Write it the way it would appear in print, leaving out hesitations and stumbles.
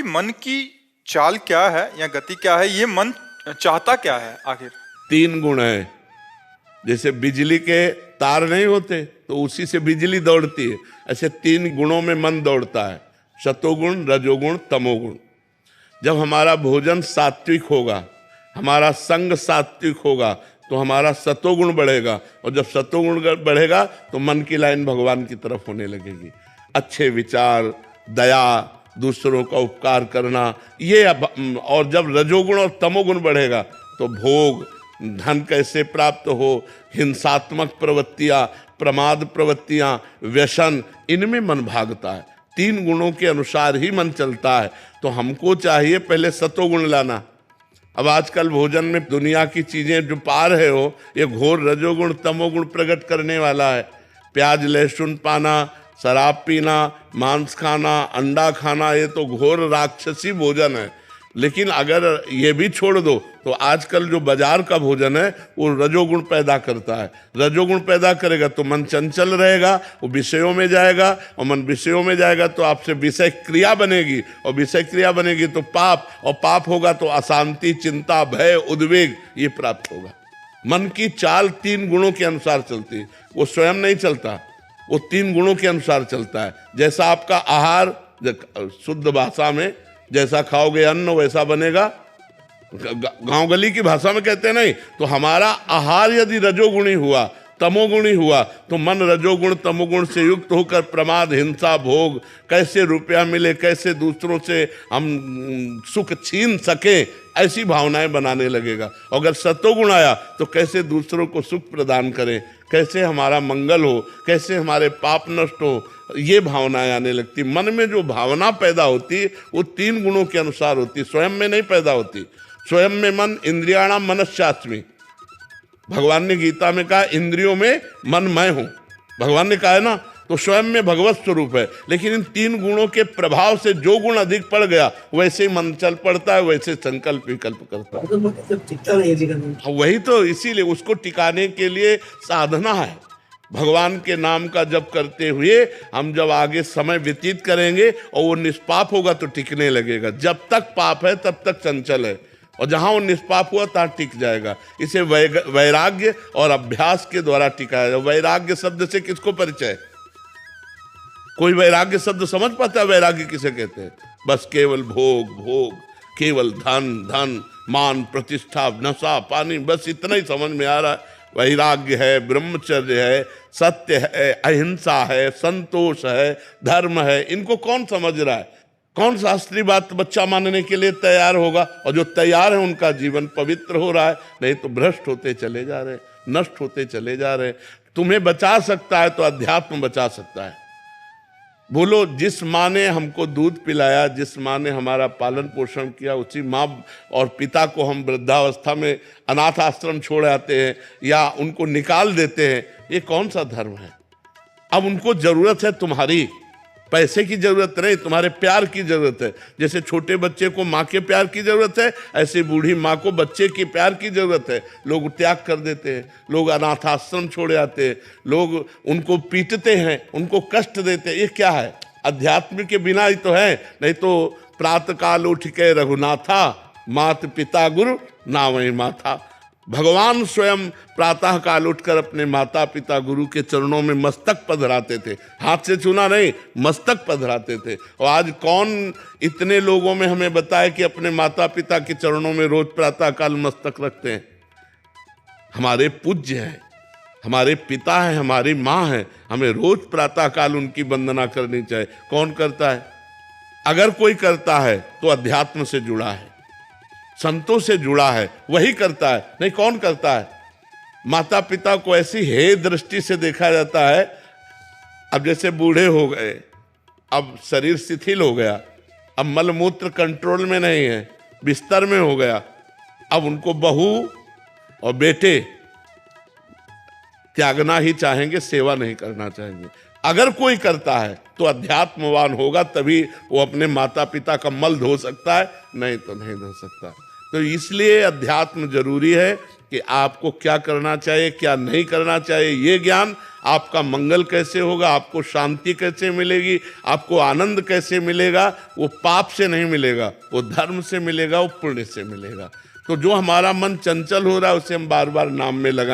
मन की चाल क्या है या गति क्या है, ये मन चाहता क्या है आखिर? तीन गुण है। जैसे बिजली के तार नहीं होते तो उसी से बिजली दौड़ती है, ऐसे तीन गुणों में मन दौड़ता है, सतोगुण, रजोगुण, तमोगुण। जब हमारा भोजन सात्विक होगा, हमारा संग सात्विक होगा, तो हमारा सतोगुण बढ़ेगा, और जब सतोगुण बढ़ेगा तो मन की लाइन भगवान की तरफ होने लगेगी। अच्छे विचार, दया, दूसरों का उपकार करना, ये और जब रजोगुण और तमोगुण बढ़ेगा तो भोग, धन कैसे प्राप्त हो, हिंसात्मक प्रवृत्तियां, प्रमाद प्रवृत्तियां, व्यसन, इनमें मन भागता है। तीन गुणों के अनुसार ही मन चलता है। तो हमको चाहिए पहले सतोगुण लाना। अब आजकल भोजन में दुनिया की चीजें जो पा रहे हो, ये घोर रजोगुण तमोगुण प्रकट करने वाला है। प्याज लहसुन पाना, शराब पीना, मांस खाना, अंडा खाना, ये तो घोर राक्षसी भोजन है। लेकिन अगर ये भी छोड़ दो तो आजकल जो बाजार का भोजन है वो रजोगुण पैदा करता है। रजोगुण पैदा करेगा तो मन चंचल रहेगा, वो विषयों में जाएगा, और मन विषयों में जाएगा तो आपसे विषय क्रिया बनेगी, और विषय क्रिया बनेगी तो पाप, और पाप होगा तो अशांति, चिंता, भय, उद्वेग, ये प्राप्त होगा। मन की चाल तीन गुणों के अनुसार चलती है, वो स्वयं नहीं चलता, वो तीन गुणों के अनुसार चलता है। जैसा आपका आहार, शुद्ध भाषा में जैसा खाओगे अन्न वैसा बनेगा, गांव गली की भाषा में कहते नहीं, तो हमारा आहार यदि रजोगुणी हुआ, तमोगुणी हुआ, तो मन रजोगुण तमोगुण से युक्त होकर प्रमाद, हिंसा, भोग, कैसे रुपया मिले, कैसे दूसरों से हम सुख छीन सके, ऐसी भावनाएं बनाने लगेगा। अगर सतोगुण आया तो कैसे दूसरों को सुख प्रदान करें, कैसे हमारा मंगल हो, कैसे हमारे पाप नष्ट हो, ये भावनाएं आने लगती। मन में जो भावना पैदा होती है वो तीन गुणों के अनुसार होती, स्वयं में नहीं पैदा होती। स्वयं में मन इंद्रियाणाम मनश्चास्मि, भगवान ने गीता में कहा इंद्रियों में मन मैं हूं, भगवान ने कहा है ना, तो स्वयं में भगवत स्वरूप है। लेकिन इन तीन गुणों के प्रभाव से जो गुण अधिक पड़ गया वैसे ही मन चल पड़ता है, वैसे संकल्प विकल्प करता है। वही तो, इसीलिए उसको टिकाने के लिए साधना है। भगवान के नाम का जप करते हुए हम जब आगे समय व्यतीत करेंगे और वो निष्पाप होगा तो टिकने लगेगा। जब तक पाप है तब तक चंचल है, और जहां वो निष्पाप हुआ तहां टिक जाएगा। इसे वैराग्य और अभ्यास के द्वारा टिकाया जाए। वैराग्य शब्द से किसको परिचय? कोई वैराग्य शब्द समझ पाता है? वैराग्य किसे कहते हैं? बस केवल भोग भोग, केवल धन धन, मान प्रतिष्ठा, नशा पानी, बस इतना ही समझ में आ रहा है। वैराग्य है, ब्रह्मचर्य है, सत्य है, अहिंसा है, संतोष है, धर्म है, इनको कौन समझ रहा है? कौन शास्त्रीय बात बच्चा मानने के लिए तैयार होगा? और जो तैयार है उनका जीवन पवित्र हो रहा है, नहीं तो भ्रष्ट होते चले जा रहे, नष्ट होते चले जा रहे। तुम्हें बचा सकता है तो अध्यात्म बचा सकता है। बोलो, जिस माँ ने हमको दूध पिलाया, जिस माँ ने हमारा पालन पोषण किया, उसी माँ और पिता को हम वृद्धावस्था में अनाथ आश्रम छोड़ आते हैं या उनको निकाल देते हैं, ये कौन सा धर्म है? अब उनको जरूरत है तुम्हारी, पैसे की जरूरत नहीं, तुम्हारे प्यार की जरूरत है। जैसे छोटे बच्चे को माँ के प्यार की जरूरत है, ऐसे बूढ़ी माँ को बच्चे के प्यार की जरूरत है। लोग त्याग कर देते हैं, लोग अनाथ आश्रम छोड़ आते हैं, लोग उनको पीटते हैं, उनको कष्ट देते हैं। ये क्या है? अध्यात्म के बिना ही तो है। नहीं तो प्रातः काल उठ के रघुनाथा, मात पिता गुरु नावै माथा। भगवान स्वयं प्रातः काल उठकर अपने माता पिता गुरु के चरणों में मस्तक पधराते थे, हाथ से छूना नहीं, मस्तक पधराते थे। और आज कौन इतने लोगों में हमें बताए कि अपने माता पिता के चरणों में रोज प्रातः काल मस्तक रखते हैं? हमारे पूज्य हैं, हमारे पिता हैं, हमारी माँ हैं, हमें रोज प्रातः काल उनकी वंदना करनी चाहिए। कौन करता है? अगर कोई करता है तो अध्यात्म से जुड़ा है, संतों से जुड़ा है, वही करता है। नहीं, कौन करता है? माता पिता को ऐसी हे दृष्टि से देखा जाता है। अब जैसे बूढ़े हो गए, अब शरीर शिथिल हो गया, अब मलमूत्र कंट्रोल में नहीं है, बिस्तर में हो गया, अब उनको बहू और बेटे त्यागना ही चाहेंगे, सेवा नहीं करना चाहेंगे। अगर कोई करता है तो अध्यात्मवान होगा, तभी वो अपने माता पिता का मल धो सकता है, नहीं तो नहीं धो सकता। तो इसलिए अध्यात्म जरूरी है कि आपको क्या करना चाहिए, क्या नहीं करना चाहिए, ये ज्ञान आपका मंगल कैसे होगा, आपको शांति कैसे मिलेगी, आपको आनंद कैसे मिलेगा, वो पाप से नहीं मिलेगा, वो धर्म से मिलेगा, वो पुण्य से मिलेगा। तो जो हमारा मन चंचल हो रहा है उसे हम बार बार नाम में लगा